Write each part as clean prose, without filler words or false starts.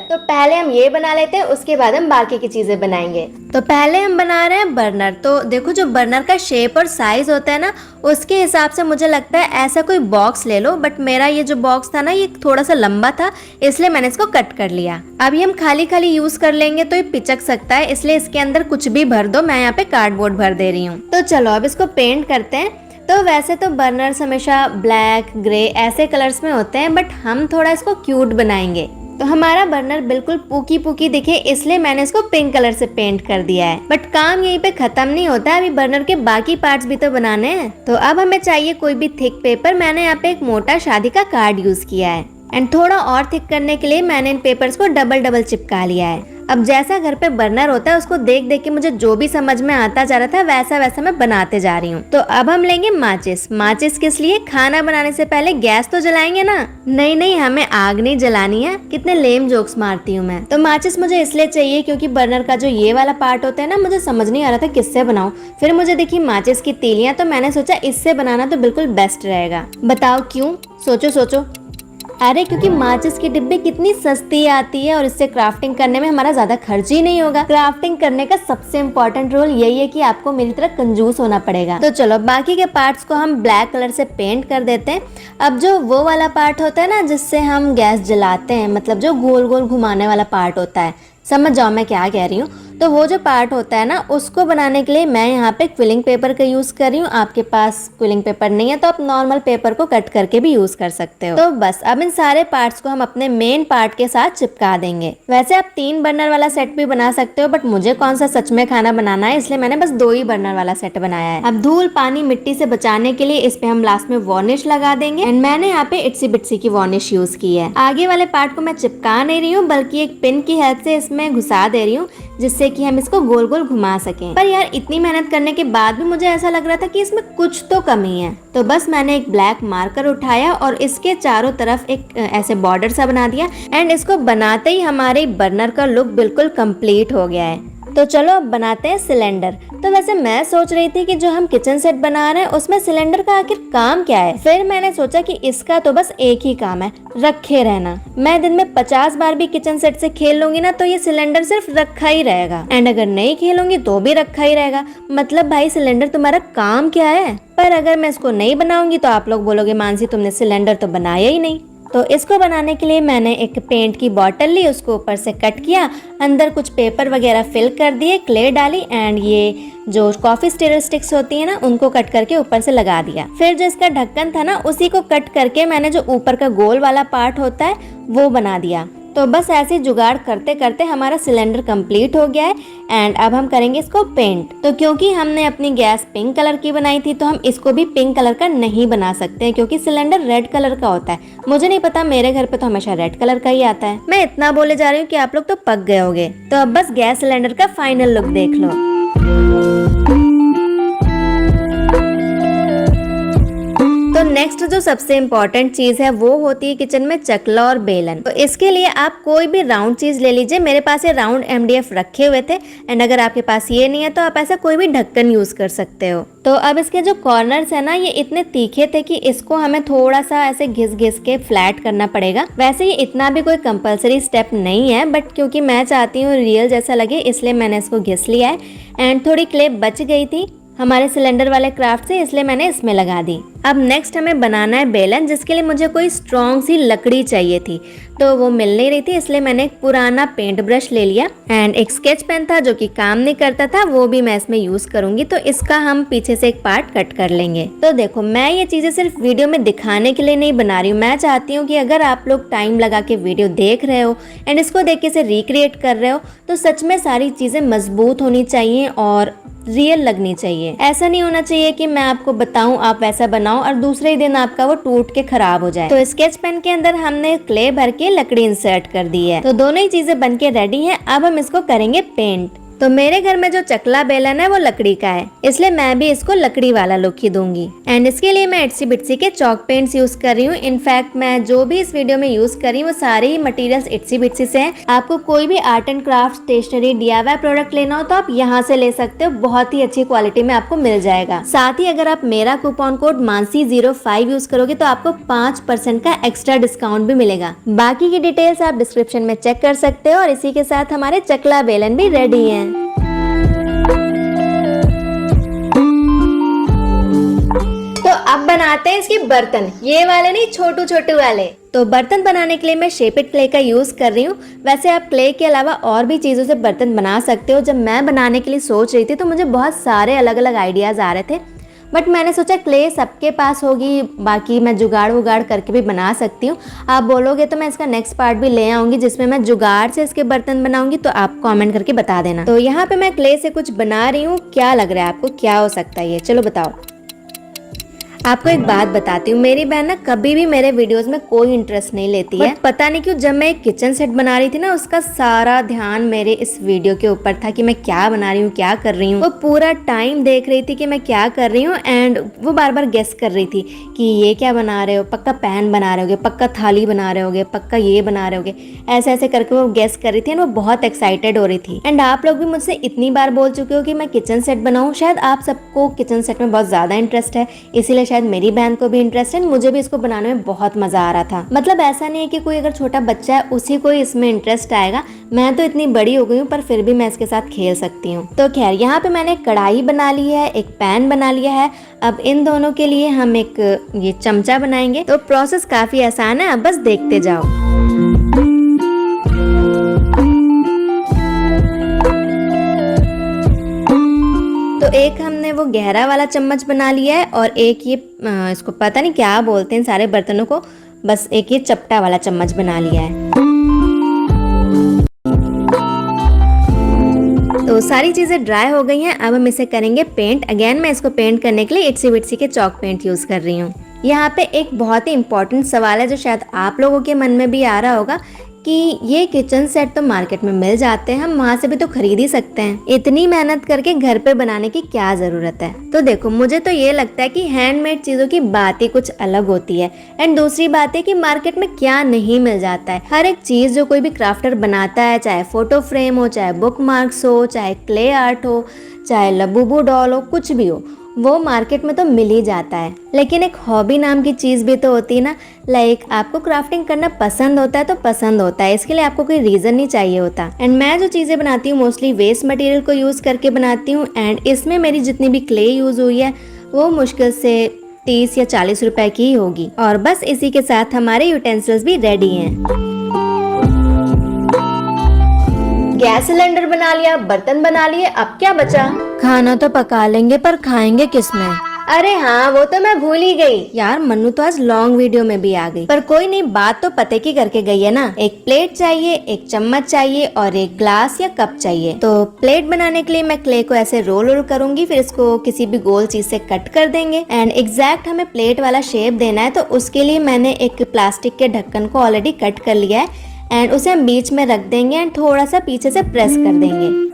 तो पहले हम ये बना लेते हैं, उसके बाद हम बाकी की चीजें बनाएंगे। तो पहले हम बना रहे हैं बर्नर। तो देखो जो बर्नर का शेप और साइज होता है ना, उसके हिसाब से मुझे लगता है ऐसा कोई बॉक्स ले लो। बट मेरा ये जो बॉक्स था ना, ये थोड़ा सा लंबा था, इसलिए मैंने इसको कट कर लिया। अभी हम खाली खाली यूज कर लेंगे तो ये पिचक सकता है, इसलिए इसके अंदर कुछ भी भर दो। मैं यहाँ पे कार्डबोर्ड भर दे रही हूँ। तो चलो अब इसको पेंट करते हैं। तो वैसे तो बर्नर्स हमेशा ब्लैक, ग्रे ऐसे कलर्स में होते हैं, बट हम थोड़ा इसको क्यूट बनाएंगे। तो हमारा बर्नर बिल्कुल पूकी पूकी दिखे, इसलिए मैंने इसको पिंक कलर से पेंट कर दिया है। बट काम यहीं पे खत्म नहीं होता, अभी बर्नर के बाकी पार्ट्स भी तो बनाने हैं। तो अब हमें चाहिए कोई भी थिक पेपर। मैंने यहाँ पे एक मोटा शादी का कार्ड यूज किया है, एंड थोड़ा और थिक करने के लिए मैंने इन पेपर्स को डबल डबल चिपका लिया है। अब जैसा घर पे बर्नर होता है, उसको देख देख के मुझे जो भी समझ में आता जा रहा था वैसा वैसा मैं बनाते जा रही हूँ। तो अब हम लेंगे माचिस। माचिस किस लिए? खाना बनाने से पहले गैस तो जलाएंगे ना। नहीं नहीं, हमें आग नहीं जलानी है। कितने लेम जोक्स मारती हूँ मैं। तो माचिस मुझे इसलिए चाहिए क्योंकि बर्नर का जो ये वाला पार्ट होता है ना, मुझे समझ नहीं आ रहा था किससे बनाऊं। फिर मुझे दिखी माचिस की तीलियां, तो मैंने सोचा इससे बनाना तो बिल्कुल बेस्ट रहेगा। बताओ क्यों? सोचो सोचो। अरे क्योंकि माचिस की डिब्बी कितनी सस्ती आती है और इससे क्राफ्टिंग करने में हमारा ज्यादा खर्च ही नहीं होगा। क्राफ्टिंग करने का सबसे इम्पोर्टेंट रोल यही है कि आपको मेरी तरह कंजूस होना पड़ेगा। तो चलो बाकी के पार्ट्स को हम ब्लैक कलर से पेंट कर देते हैं। अब जो वो वाला पार्ट होता है ना, जिससे हम गैस जलाते हैं, मतलब जो गोल गोल घुमाने वाला पार्ट होता है, समझ जाओ मैं क्या कह रही हूँ। तो वो जो पार्ट होता है ना, उसको बनाने के लिए मैं यहाँ पे क्विलिंग पेपर का यूज कर रही हूँ। आपके पास क्विलिंग पेपर नहीं है तो आप नॉर्मल पेपर को कट करके भी यूज कर सकते हो। तो बस अब इन सारे पार्ट्स को हम अपने मेन पार्ट के साथ चिपका देंगे। वैसे आप 3 बर्नर वाला सेट भी बना सकते हो, बट मुझे कौन सा सच में खाना बनाना है, इसलिए मैंने बस 2 ही बर्नर वाला सेट बनाया है। अब धूल, पानी, मिट्टी से बचाने के लिए इस पे हम लास्ट में वार्निश लगा देंगे, एंड मैंने यहाँ पे इट्सी बिट्सी की वार्निश यूज की है। आगे वाले पार्ट को मैं चिपका नहीं रही हूँ, बल्कि एक पिन की हेल्प से इसमें घुसा दे रही हूँ, जिससे कि हम इसको गोल गोल घुमा सकें। पर यार इतनी मेहनत करने के बाद भी मुझे ऐसा लग रहा था कि इसमें कुछ तो कमी है। तो बस मैंने एक ब्लैक मार्कर उठाया और इसके चारों तरफ एक ऐसे बॉर्डर सा बना दिया, एंड इसको बनाते ही हमारे बर्नर का लुक बिल्कुल कंप्लीट हो गया है। तो चलो अब बनाते हैं सिलेंडर। तो वैसे मैं सोच रही थी कि जो हम किचन सेट बना रहे हैं उसमें सिलेंडर का आखिर काम क्या है। फिर मैंने सोचा कि इसका तो बस एक ही काम है, रखे रहना। मैं दिन में 50 बार भी किचन सेट से खेल लूंगी ना, तो ये सिलेंडर सिर्फ रखा ही रहेगा, एंड अगर नहीं खेलूंगी तो भी रखा ही रहेगा। मतलब भाई सिलेंडर तुम्हारा काम क्या है? पर अगर मैं इसको नहीं बनाऊंगी तो आप लोग बोलोगे मानसी तुमने सिलेंडर तो बनाया ही नहीं। तो इसको बनाने के लिए मैंने एक पेंट की बॉटल ली, उसको ऊपर से कट किया, अंदर कुछ पेपर वगैरह फिल कर दिए, क्ले डाली, एंड ये जो कॉफी स्टिरर स्टिक्स होती है ना, उनको कट करके ऊपर से लगा दिया। फिर जो इसका ढक्कन था ना, उसी को कट करके मैंने जो ऊपर का गोल वाला पार्ट होता है वो बना दिया। तो बस ऐसे जुगाड़ करते करते हमारा सिलेंडर कंप्लीट हो गया है, एंड अब हम करेंगे इसको पेंट। तो क्योंकि हमने अपनी गैस पिंक कलर की बनाई थी, तो हम इसको भी पिंक कलर का नहीं बना सकते, क्योंकि सिलेंडर रेड कलर का होता है। मुझे नहीं पता, मेरे घर पे तो हमेशा रेड कलर का ही आता है। मैं इतना बोले जा रही हूँ कि आप लोग तो पक गए होगे। तो अब बस गैस सिलेंडर का फाइनल लुक देख लो। तो नेक्स्ट जो सबसे इम्पोर्टेंट चीज है वो होती है किचन में चकला और बेलन। तो इसके लिए आप कोई भी राउंड चीज ले लीजिए। मेरे पास ये राउंड MDF रखे हुए थे, एंड अगर आपके पास ये नहीं है तो आप ऐसा कोई भी ढक्कन यूज कर सकते हो। तो अब इसके जो कॉर्नर्स है ना, ये इतने तीखे थे कि इसको हमें थोड़ा सा ऐसे घिस घिस के फ्लैट करना पड़ेगा। वैसे ये इतना भी कोई कंपलसरी स्टेप नहीं है, बट क्योंकि मैं चाहती हूँ रियल जैसा लगे, इसलिए मैंने इसको घिस लिया है। एंड थोड़ी क्ले बच गई थी हमारे सिलेंडर वाले क्राफ्ट से, इसलिए मैंने इसमें लगा दी। अब नेक्स्ट हमें बनाना है बेलन, जिसके लिए मुझे कोई स्ट्रॉन्ग सी लकड़ी चाहिए थी, तो वो मिल नहीं रही थी, इसलिए मैंने एक पुराना पेंट ब्रश ले लिया, एंड एक स्केच पेन था जो कि काम नहीं करता था, वो भी मैं इसमें यूज करूंगी। तो इसका हम पीछे से एक पार्ट कट कर लेंगे। तो देखो मैं ये चीजें सिर्फ वीडियो में दिखाने के लिए नहीं बना रही हूँ। मैं चाहती हूँ कि अगर आप लोग टाइम लगा के वीडियो देख रहे हो एंड इसको देख के इसे रिक्रिएट कर रहे हो, तो सच में सारी चीजें मजबूत होनी चाहिए और रियल लगनी चाहिए। ऐसा नहीं होना चाहिए कि मैं आपको बताऊं आप वैसा बनाओ और दूसरे ही दिन आपका वो टूट के खराब हो जाए। तो स्केच पेन के अंदर हमने क्ले भर के लकड़ी इंसर्ट कर दी है। तो दोनों ही चीजें बनके रेडी हैं। अब हम इसको करेंगे पेंट। तो मेरे घर में जो चकला बेलन है वो लकड़ी का है, इसलिए मैं भी इसको लकड़ी वाला लुक ही दूंगी। एंड इसके लिए मैं इट्सी बिट्सी के चॉक पेंट्स यूज कर रही हूँ। इनफैक्ट मैं जो भी इस वीडियो में यूज कर रही हूँ वो सारे ही मटेरियल्स इट्सी बिट्सी से हैं। आपको कोई भी art and craft, stationery, DIY product लेना हो तो आप यहाँ से ले सकते हो, बहुत ही अच्छी क्वालिटी में आपको मिल जाएगा। साथ ही अगर आप मेरा कूपन कोड मानसी05 यूज करोगे तो आपको 5% का एक्स्ट्रा डिस्काउंट भी मिलेगा। बाकी की डिटेल्स आप डिस्क्रिप्शन में चेक कर सकते हो। और इसी के साथ हमारे चकला बेलन भी रेडी है। तो अब बनाते हैं इसके बर्तन, ये वाले नहीं, छोटू छोटू वाले। तो बर्तन बनाने के लिए मैं शेपिड क्ले का यूज कर रही हूँ। वैसे आप क्ले के अलावा और भी चीजों से बर्तन बना सकते हो। जब मैं बनाने के लिए सोच रही थी तो मुझे बहुत सारे अलग अलग आइडियाज आ रहे थे, बट मैंने सोचा क्ले सबके पास होगी, बाकी मैं जुगाड़ वुगाड़ करके भी बना सकती हूँ। आप बोलोगे तो मैं इसका नेक्स्ट पार्ट भी ले आऊंगी जिसमें मैं जुगाड़ से इसके बर्तन बनाऊंगी, तो आप कमेंट करके बता देना। तो यहाँ पे मैं क्ले से कुछ बना रही हूँ। क्या लग रहा है आपको, क्या हो सकता है ये? चलो बताओ। आपको एक बात बताती हूँ, मेरी बहन ना कभी भी मेरे वीडियोस में कोई इंटरेस्ट नहीं लेती है। पता नहीं क्यों, जब मैं एक किचन सेट बना रही थी ना, उसका सारा ध्यान मेरे इस वीडियो के ऊपर था कि मैं क्या बना रही हूँ, क्या कर रही हूँ। वो पूरा टाइम देख रही थी कि मैं क्या कर रही हूँ, एंड वो बार बार गेस कर रही थी कि ये क्या बना रहे हो, पक्का पैन बना रहे होगे, पक्का थाली बना रहे होगे, पक्का ये बना रहे होगे। ऐसे ऐसे करके वो गेस कर रही थी एंड वो बहुत एक्साइटेड हो रही थी। एंड आप लोग भी मुझसे इतनी बार बोल चुके हो कि मैं किचन सेट बनाऊँ। शायद आप सबको किचन सेट में बहुत ज्यादा इंटरेस्ट है, इसीलिए शायद मेरी बहन को भी इंटरेस्ट है। मुझे भी इसको बनाने में बहुत मजा आ रहा था। मतलब ऐसा नहीं है कि कोई अगर छोटा बच्चा है उसी को इसमें इंटरेस्ट आएगा। मैं तो इतनी बड़ी हो गई हूँ पर फिर भी मैं इसके साथ खेल सकती हूँ। तो खैर, यहाँ पे मैंने कढ़ाई बना ली है, एक पैन बना लिया है। अब इन दोनों के लिए हम एक ये चमचा बनाएंगे। तो प्रोसेस काफी आसान है, अब बस देखते जाओ। तो एक हमने वो गहरा वाला चम्मच बना लिया है और एक ये इसको पता नहीं क्या बोलते हैं सारे बर्तनों को, बस एक ये चपटा वाला चम्मच बना लिया है। तो सारी चीजें ड्राई हो गई हैं। अब हम इसे करेंगे पेंट। अगेन मैं इसको पेंट करने के लिए इट्सी बिट्सी के चॉक पेंट यूज कर रही हूँ। यहाँ पे एक बहुत ही इंपॉर्टेंट सवाल है जो शायद आप लोगों के मन में भी आ रहा होगा कि ये किचन सेट तो मार्केट में मिल जाते हैं, हम वहाँ से भी तो खरीद ही सकते हैं, इतनी मेहनत करके घर पे बनाने की क्या जरूरत है। तो देखो, मुझे तो ये लगता है कि हैंडमेड चीजों की बात ही कुछ अलग होती है। एंड दूसरी बात है कि मार्केट में क्या नहीं मिल जाता है। हर एक चीज जो कोई भी क्राफ्टर बनाता है, चाहे फोटो फ्रेम हो, चाहे बुक मार्क्स हो, चाहे क्ले आर्ट हो, चाहे लबूबू डॉल हो, कुछ भी हो, वो मार्केट में तो मिल ही जाता है। लेकिन एक हॉबी नाम की चीज भी तो होती है ना। लाइक आपको क्राफ्टिंग करना पसंद होता है तो पसंद होता है, इसके लिए आपको कोई रीजन नहीं चाहिए होता। एंड मैं जो चीजें बनाती हूँ मोस्टली वेस्ट मटेरियल को यूज करके बनाती हूँ। एंड इसमें मेरी जितनी भी क्ले यूज हुई है वो मुश्किल से 30 या 40 रुपए की ही होगी। और बस इसी के साथ हमारे यूटेंसिल्स भी रेडी हैं। गैस सिलेंडर बना लिया, बर्तन बना लिए, अब क्या बचा? खाना तो पका लेंगे पर खाएंगे किसमें? अरे हाँ, वो तो मैं भूल ही गई यार। मन्नू तो आज लॉन्ग वीडियो में भी आ गई, पर कोई नहीं, बात तो पते की करके गई है ना। एक प्लेट चाहिए, एक चम्मच चाहिए और एक ग्लास या कप चाहिए। तो प्लेट बनाने के लिए मैं क्ले को ऐसे रोल करूंगी, फिर इसको किसी भी गोल चीज से कट कर देंगे। एंड एग्जैक्ट हमें प्लेट वाला शेप देना है, तो उसके लिए मैंने एक प्लास्टिक के ढक्कन को ऑलरेडी कट कर लिया है। एंड उसे हम बीच में रख देंगे एंड थोड़ा सा पीछे से प्रेस कर देंगे।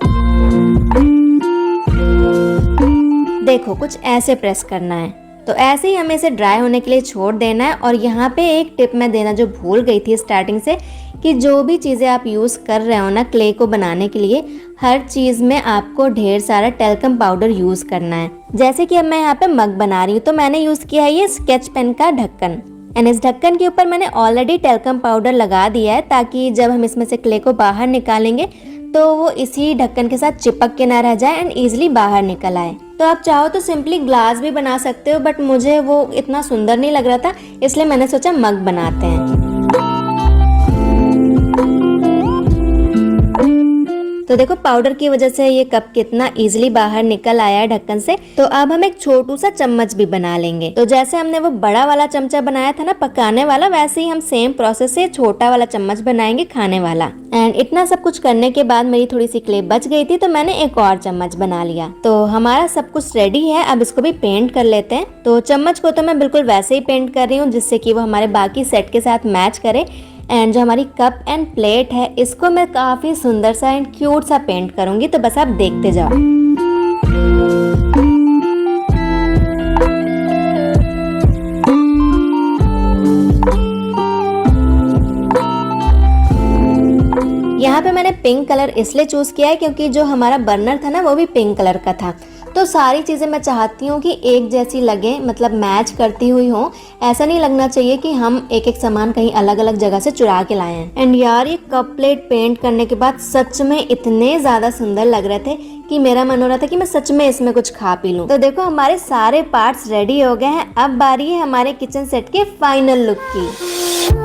देखो, कुछ ऐसे प्रेस करना है। तो ऐसे ही हमें इसे ड्राई होने के लिए छोड़ देना है। और यहाँ पे एक टिप मैं देना जो भूल गई थी स्टार्टिंग से, कि जो भी चीज़ें आप यूज़ कर रहे हो ना क्ले को बनाने के लिए, हर चीज़ में आपको ढेर सारा टेल्कम पाउडर यूज़ करना है। जैसे कि अब मैं यहाँ पे मग बना रही हूँ तो मैंने यूज़ किया है ये स्केच पेन का ढक्कन। एंड इस ढक्कन के ऊपर मैंने ऑलरेडी टेल्कम पाउडर लगा दिया है, ताकि जब हम इसमें से क्ले को बाहर निकालेंगे तो वो इसी ढक्कन के साथ चिपक के ना रह जाए एंड इजीली बाहर निकल आए। तो आप चाहो तो सिंपली ग्लास भी बना सकते हो, बट मुझे वो इतना सुंदर नहीं लग रहा था, इसलिए मैंने सोचा मग बनाते हैं। तो देखो, पाउडर की वजह से ये कप कितना इजीली बाहर निकल आया है ढक्कन से। तो अब हम एक छोटू सा चम्मच भी बना लेंगे। तो जैसे हमने वो बड़ा वाला चमचा बनाया था ना पकाने वाला, वैसे ही हम सेम प्रोसेस से छोटा वाला चम्मच बनाएंगे खाने वाला। एंड इतना सब कुछ करने के बाद मेरी थोड़ी सी क्ले बच गई थी, तो मैंने एक और चम्मच बना लिया। तो हमारा सब कुछ रेडी है, अब इसको भी पेंट कर लेते हैं। तो चम्मच को तो मैं बिल्कुल वैसे ही पेंट कर रही हूँ जिससे कि वो हमारे बाकी सेट के साथ मैच करे। एंड जो हमारी कप एंड प्लेट है इसको मैं काफ़ी सुंदर सा एंड क्यूट सा पेंट करूँगी, तो बस आप देखते जाओ। यहाँ पे मैंने पिंक कलर इसलिए चूज़ किया है क्योंकि जो हमारा बर्नर था ना वो भी पिंक कलर का था। तो सारी चीज़ें मैं चाहती हूँ कि एक जैसी लगे, मतलब मैच करती हुई हो। ऐसा नहीं लगना चाहिए कि हम एक एक सामान कहीं अलग अलग जगह से चुरा के लाए हैं। एंड यार ये कप प्लेट पेंट करने के बाद सच में इतने ज़्यादा सुंदर लग रहे थे कि मेरा मन हो रहा था कि मैं सच में इसमें कुछ खा पी लूँ। तो देखो हमारे सारे पार्ट्स रेडी हो गए हैं। अब बारी है हमारे किचन सेट के फाइनल लुक की।